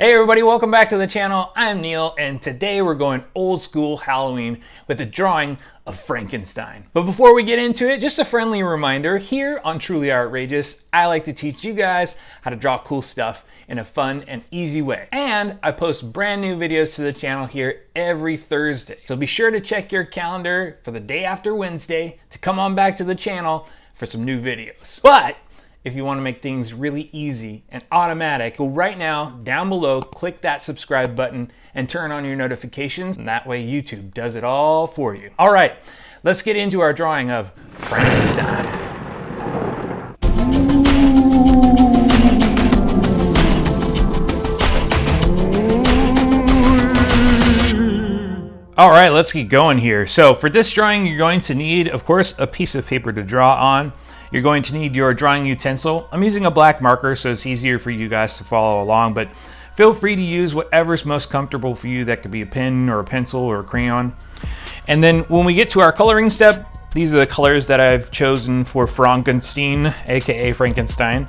Hey everybody, welcome back to the channel. I'm Neil, and today we're going old school Halloween with a drawing of Frankenstein. But before we get into it, just a friendly reminder, here on Truly Outrageous, I like to teach you guys how to draw cool stuff in a fun and easy way. And I post brand new videos to the channel here every Thursday. So be sure to check your calendar for the day after Wednesday to come on back to the channel for some new videos. But if you want to make things really easy and automatic, go right now down below, click that subscribe button and turn on your notifications. And that way YouTube does it all for you. All right, let's get into our drawing of Frankenstein. All right, let's get going here. So for this drawing, you're going to need, of course, a piece of paper to draw on. You're going to need your drawing utensil. I'm using a black marker so it's easier for you guys to follow along, but feel free to use whatever's most comfortable for you. That could be a pen or a pencil or a crayon. And then when we get to our coloring step, these are the colors that I've chosen for Frankenstein, aka Frankenstein.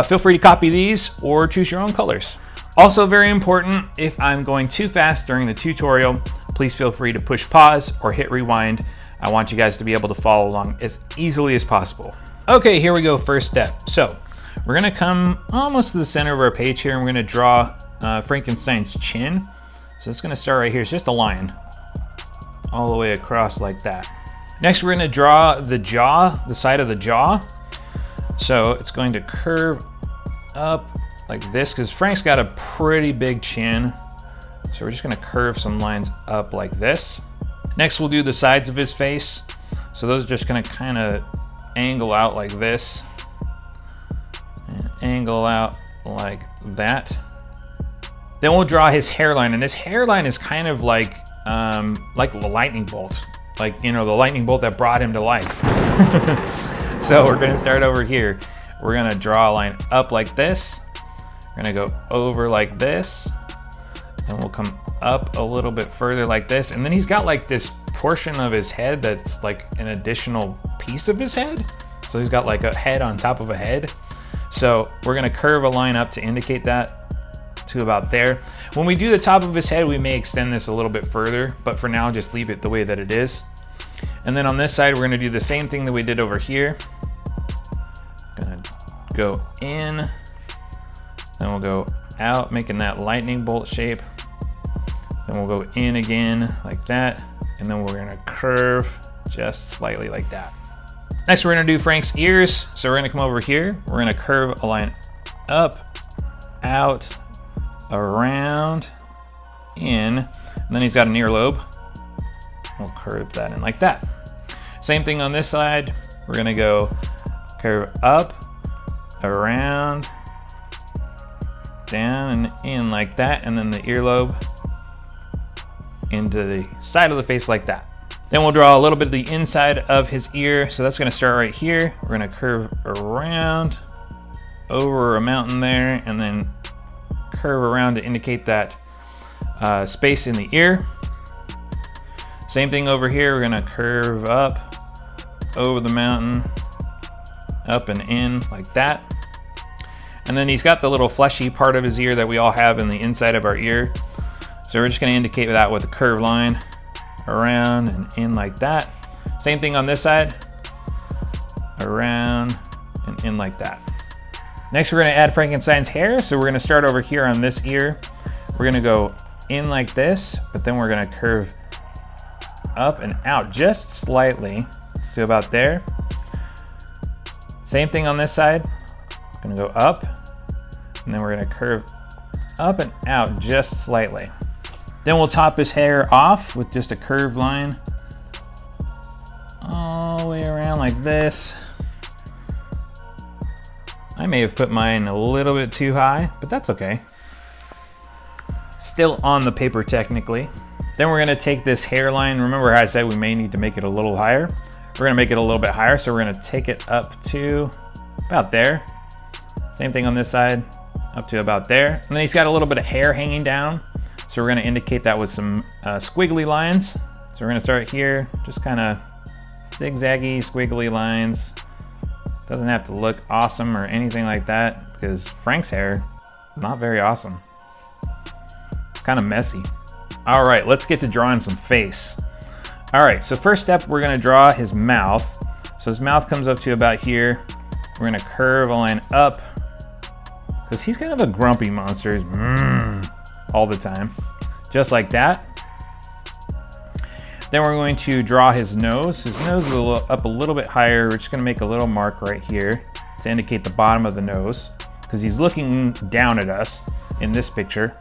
Feel free to copy these or choose your own colors. Also very important, if I'm going too fast during the tutorial, please feel free to push pause or hit rewind. I want you guys to be able to follow along as easily as possible. Okay, here we go, first step. So we're gonna come almost to the center of our page here and we're gonna draw Frankenstein's chin. So it's gonna start right here, it's just a line all the way across like that. Next, we're gonna draw the jaw, the side of the jaw. So it's going to curve up like this because Frank's got a pretty big chin. So we're just gonna curve some lines up like this. Next, we'll do the sides of his face. So those are just gonna kind of angle out like this and angle out like that. Then we'll draw his hairline, and his hairline is kind of like the lightning bolt, like, you know, the lightning bolt that brought him to life. So we're gonna start over here. We're gonna draw a line up like this. We're gonna go over like this, and we'll come up a little bit further like this. And then he's got like this portion of his head that's like an additional piece of his head. So he's got like a head on top of a head. So we're gonna curve a line up to indicate that to about there. When we do the top of his head, we may extend this a little bit further, but for now, just leave it the way that it is. And then on this side, we're gonna do the same thing that we did over here. Gonna go in, then we'll go out, making that lightning bolt shape. Then we'll go in again like that, and then we're gonna curve just slightly like that. Next, we're gonna do Frank's ears. So we're gonna come over here, we're gonna curve a line up, out, around, in, and then he's got an earlobe. We'll curve that in like that. Same thing on this side. We're gonna go curve up, around, down, and in like that, and then the earlobe into the side of the face like that. Then we'll draw a little bit of the inside of his ear. So that's gonna start right here. We're gonna curve around, over a mountain there, and then curve around to indicate that space in the ear. Same thing over here, we're gonna curve up, over the mountain, up and in like that. And then he's got the little fleshy part of his ear that we all have in the inside of our ear. So we're just gonna indicate that with a curved line around and in like that. Same thing on this side, around and in like that. Next, we're gonna add Frankenstein's hair. So we're gonna start over here on this ear. We're gonna go in like this, but then we're gonna curve up and out just slightly to about there. Same thing on this side. Gonna go up, and then we're gonna curve up and out just slightly. Then we'll top his hair off with just a curved line all the way around like this. I may have put mine a little bit too high, but that's okay. Still on the paper technically. Then we're gonna take this hairline. Remember how I said we may need to make it a little higher? We're gonna make it a little bit higher, so we're gonna take it up to about there. Same thing on this side, up to about there. And then he's got a little bit of hair hanging down. So we're gonna indicate that with some squiggly lines. So we're gonna start here, just kind of zigzaggy, squiggly lines. Doesn't have to look awesome or anything like that, because Frank's hair, not very awesome. kind of messy. All right, let's get to drawing some face. All right, so first step, we're gonna draw his mouth. So his mouth comes up to about here. We're gonna curve a line up, because he's kind of a grumpy monster. He's all the time, just like that. Then we're going to draw his nose. His nose is up a little bit higher. We're just gonna make a little mark right here to indicate the bottom of the nose, because he's looking down at us in this picture.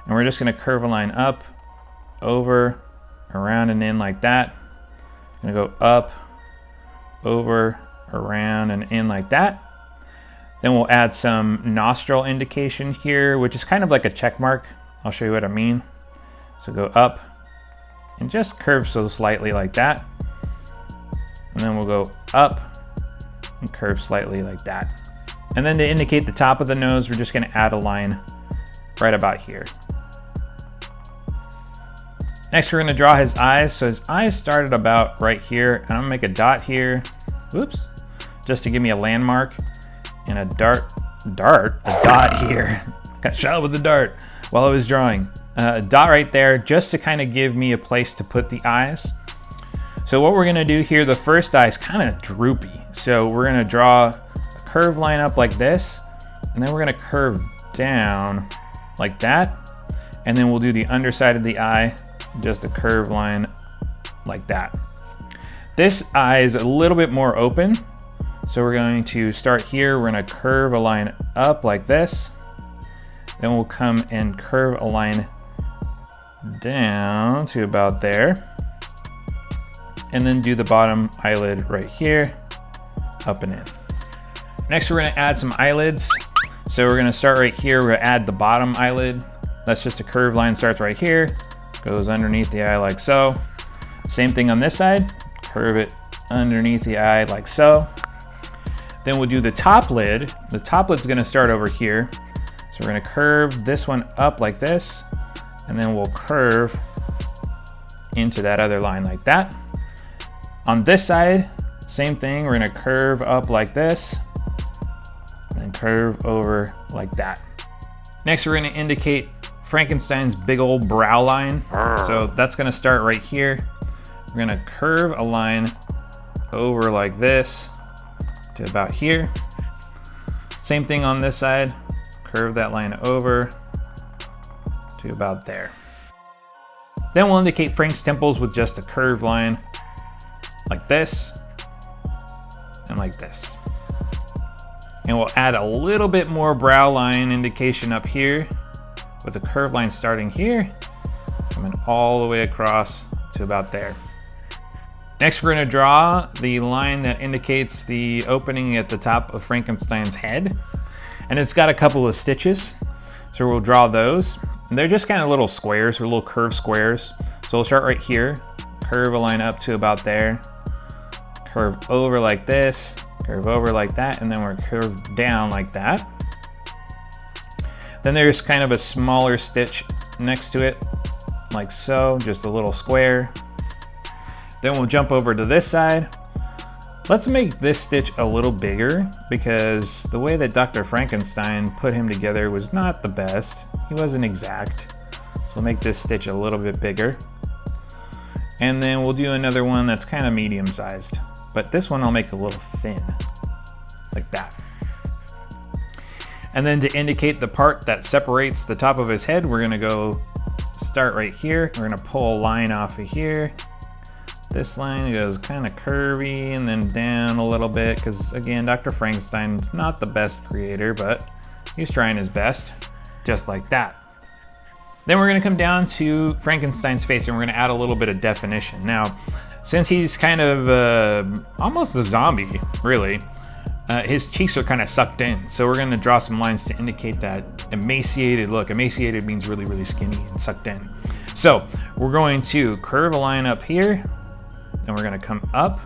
And we're just gonna curve a line up, over, around, and in like that. Gonna go up, over, around, and in like that. Then we'll add some nostril indication here, which is kind of like a check mark. I'll show you what I mean. So go up and just curve so slightly like that. And then we'll go up and curve slightly like that. And then to indicate the top of the nose, we're just gonna add a line right about here. Next, we're gonna draw his eyes. So his eyes started about right here, and I'm gonna make a dot here, whoops, just to give me a landmark, and a dot here. Got shot with a dart while I was drawing. A dot right there, just to kind of give me a place to put the eyes. So what we're gonna do here, the first eye is kind of droopy. So we're gonna draw a curved line up like this, and then we're gonna curve down like that. And then we'll do the underside of the eye, just a curved line like that. This eye is a little bit more open. So we're going to start here. We're gonna curve a line up like this. Then we'll come and curve a line down to about there. And then do the bottom eyelid right here, up and in. Next, we're gonna add some eyelids. So we're gonna start right here. We're gonna add the bottom eyelid. That's just a curved line, starts right here, goes underneath the eye like so. Same thing on this side, curve it underneath the eye like so. Then we'll do the top lid. The top lid's gonna start over here. So we're gonna curve this one up like this, and then we'll curve into that other line like that. On this side, same thing, we're gonna curve up like this, and curve over like that. Next, we're gonna indicate Frankenstein's big old brow line. So that's gonna start right here. We're gonna curve a line over like this to about here. Same thing on this side, curve that line over to about there. Then we'll indicate Frank's temples with just a curved line like this and like this. And we'll add a little bit more brow line indication up here with a curved line starting here, coming all the way across to about there. Next, we're gonna draw the line that indicates the opening at the top of Frankenstein's head. And it's got a couple of stitches. So we'll draw those. And they're just kind of little squares or little curved squares. So we'll start right here, curve a line up to about there, curve over like this, curve over like that, and then we're curved down like that. Then there's kind of a smaller stitch next to it, like so, just a little square. Then we'll jump over to this side. Let's make this stitch a little bigger, because the way that Dr. Frankenstein put him together was not the best. He wasn't exact. So we'll make this stitch a little bit bigger. And then we'll do another one that's kind of medium sized, but this one I'll make a little thin, like that. And then to indicate the part that separates the top of his head, we're gonna go start right here. We're gonna pull a line off of here. This line goes kind of curvy and then down a little bit, because again, Dr. Frankenstein's not the best creator, but he's trying his best, just like that. Then we're gonna come down to Frankenstein's face and we're gonna add a little bit of definition. Now, since he's kind of almost a zombie, really, his cheeks are kind of sucked in. So we're gonna draw some lines to indicate that emaciated look. Emaciated means really, really skinny and sucked in. So we're going to curve a line up here, then we're gonna come up,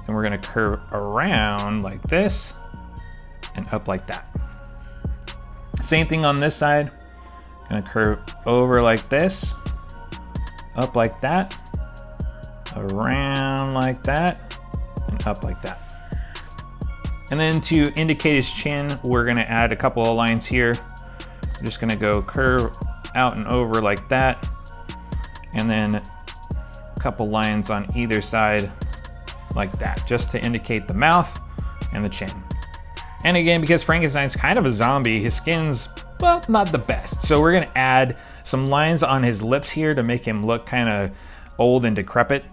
and we're gonna curve around like this, and up like that. Same thing on this side. Gonna curve over like this, up like that, around like that, and up like that. And then to indicate his chin, we're gonna add a couple of lines here. We're just gonna go curve out and over like that. And then a couple lines on either side like that, just to indicate the mouth and the chin. And again, because Frankenstein's kind of a zombie, his skin's, well, not the best. So we're gonna add some lines on his lips here to make him look kind of old and decrepit.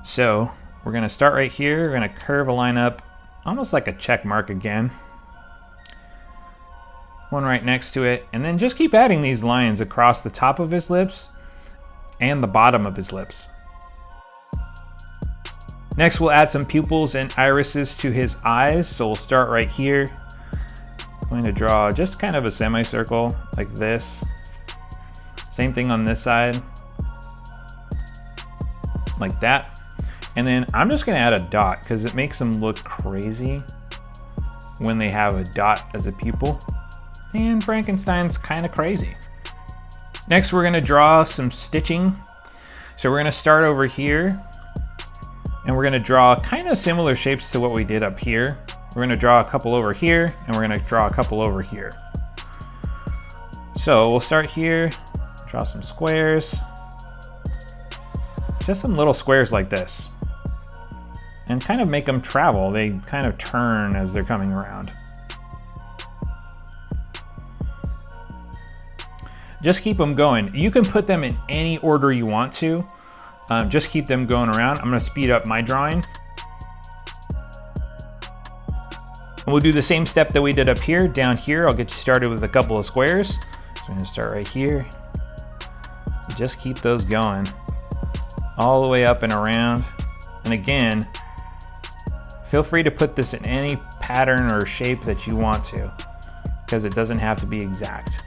So we're gonna start right here. We're gonna curve a line up, almost like a check mark again. One right next to it, and then just keep adding these lines across the top of his lips and the bottom of his lips. Next, we'll add some pupils and irises to his eyes. So we'll start right here. I'm going to draw just kind of a semicircle like this. Same thing on this side, like that. And then I'm just gonna add a dot because it makes them look crazy when they have a dot as a pupil. And Frankenstein's kind of crazy. Next, we're gonna draw some stitching. So we're gonna start over here, and we're gonna draw kind of similar shapes to what we did up here. We're gonna draw a couple over here, and we're gonna draw a couple over here. So we'll start here, draw some squares. Just some little squares like this. And kind of make them travel. They kind of turn as they're coming around. Just keep them going. You can put them in any order you want to. Just keep them going around. I'm gonna speed up my drawing. And we'll do the same step that we did up here. Down here, I'll get you started with a couple of squares. So I'm gonna start right here. Just keep those going all the way up and around. And again, feel free to put this in any pattern or shape that you want to, because it doesn't have to be exact.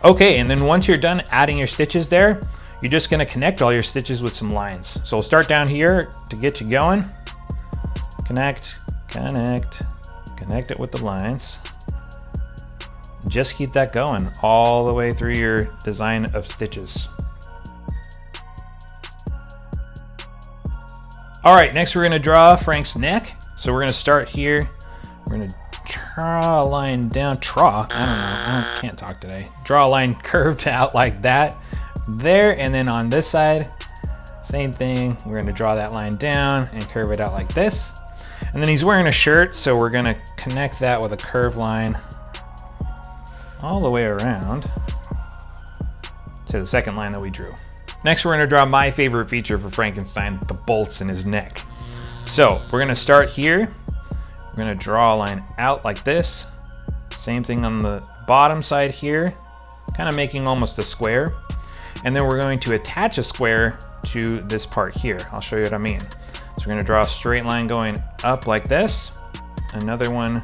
Okay, and then once you're done adding your stitches there, you're just gonna connect all your stitches with some lines. So we'll start down here to get you going. Connect, connect, connect it with the lines. Just keep that going all the way through your design of stitches. All right, next we're gonna draw Frank's neck. So we're gonna start here. We're gonna draw a line down, I can't talk today. Draw a line curved out like that there, and then on this side, same thing. We're gonna draw that line down and curve it out like this. And then he's wearing a shirt, so we're gonna connect that with a curved line all the way around to the second line that we drew. Next, we're gonna draw my favorite feature for Frankenstein, the bolts in his neck. So we're gonna start here. We're gonna draw a line out like this. Same thing on the bottom side here, kind of making almost a square. And then we're going to attach a square to this part here. I'll show you what I mean. So we're gonna draw a straight line going up like this, another one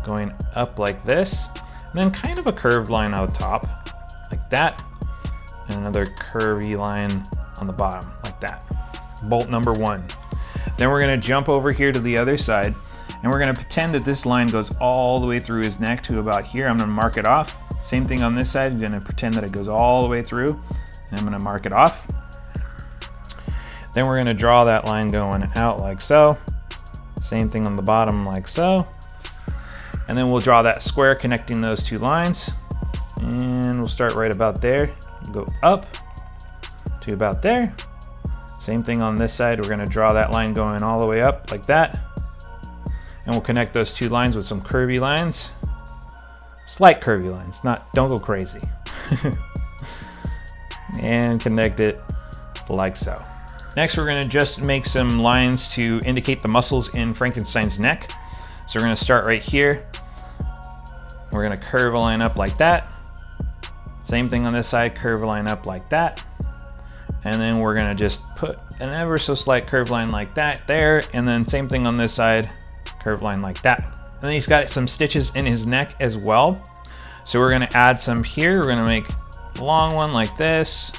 going up like this, and then kind of a curved line out top, like that, and another curvy line on the bottom, like that. Bolt number one. Then we're gonna jump over here to the other side, and we're gonna pretend that this line goes all the way through his neck to about here. I'm gonna mark it off. Same thing on this side, I'm gonna pretend that it goes all the way through, and I'm gonna mark it off. Then we're gonna draw that line going out like so. Same thing on the bottom like so. And then we'll draw that square connecting those two lines. And we'll start right about there. Go up to about there. Same thing on this side. We're gonna draw that line going all the way up like that. And we'll connect those two lines with some curvy lines. Slight curvy lines, don't go crazy. And connect it like so. Next, we're gonna just make some lines to indicate the muscles in Frankenstein's neck. So we're gonna start right here. We're gonna curve a line up like that. Same thing on this side, curve a line up like that. And then we're gonna just put an ever so slight curved line like that there. And then same thing on this side, curved line like that. And then he's got some stitches in his neck as well. So we're gonna add some here. We're gonna make a long one like this.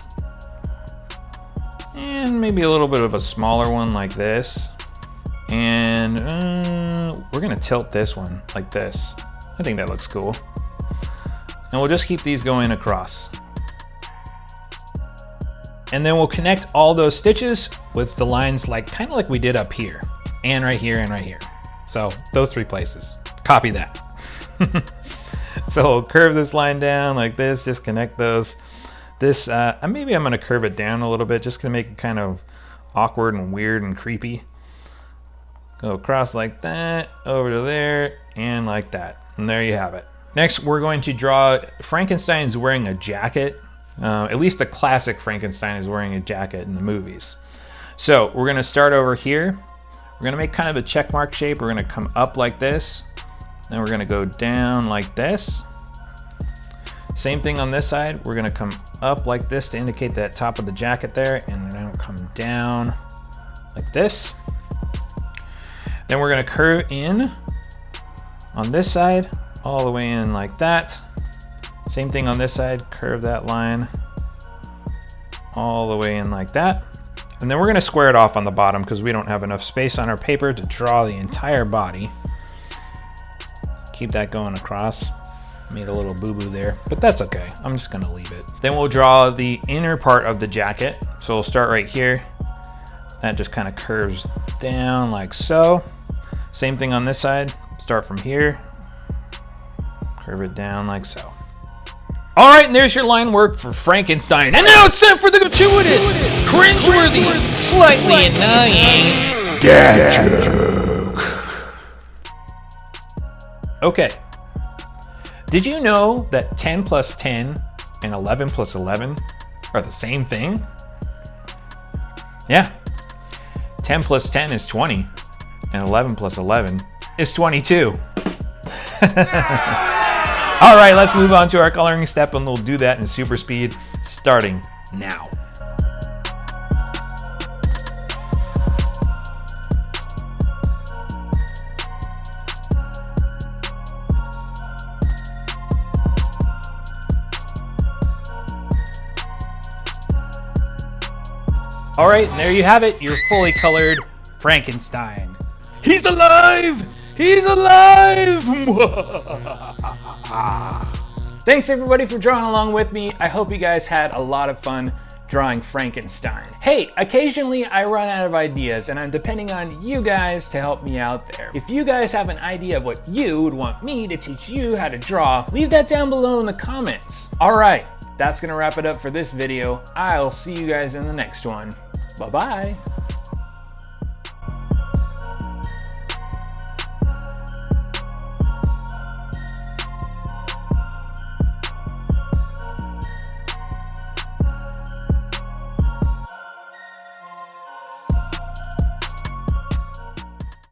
And maybe a little bit of a smaller one like this. And we're gonna tilt this one like this. I think that looks cool. And we'll just keep these going across. And then we'll connect all those stitches with the lines kind of like we did up here, and right here and right here. So those three places, copy that. So we'll curve this line down like this, just connect those. This, maybe I'm gonna curve it down a little bit just to make it kind of awkward and weird and creepy. Go across like that, over to there, and like that. And there you have it. Next, we're going to draw, Frankenstein's wearing a jacket. At least the classic Frankenstein is wearing a jacket in the movies. So we're gonna start over here. We're gonna make kind of a check mark shape. We're gonna come up like this. Then we're gonna go down like this. Same thing on this side. We're gonna come up like this to indicate that top of the jacket there, and then come down like this. Then we're gonna curve in on this side, all the way in like that. Same thing on this side, curve that line all the way in like that. And then we're gonna square it off on the bottom because we don't have enough space on our paper to draw the entire body. Keep that going across. Made a little boo-boo there, but that's okay. I'm just gonna leave it. Then we'll draw the inner part of the jacket. So we'll start right here. That just kind of curves down like so. Same thing on this side. Start from here, curve it down like so. All right, and there's your line work for Frankenstein. And now it's time for the gratuitous, cringeworthy, slightly annoying dad joke. Okay. Did you know that 10 plus 10 and 11 plus 11 are the same thing? Yeah. 10 plus 10 is 20, and 11 plus 11 is 22. All right, let's move on to our coloring step, and we'll do that in super speed, starting now. All right, and there you have it, your fully colored Frankenstein. He's alive! He's alive! Thanks everybody for drawing along with me. I hope you guys had a lot of fun drawing Frankenstein. Hey, occasionally I run out of ideas and I'm depending on you guys to help me out there. If you guys have an idea of what you would want me to teach you how to draw, leave that down below in the comments. All right, that's gonna wrap it up for this video. I'll see you guys in the next one. Bye-bye.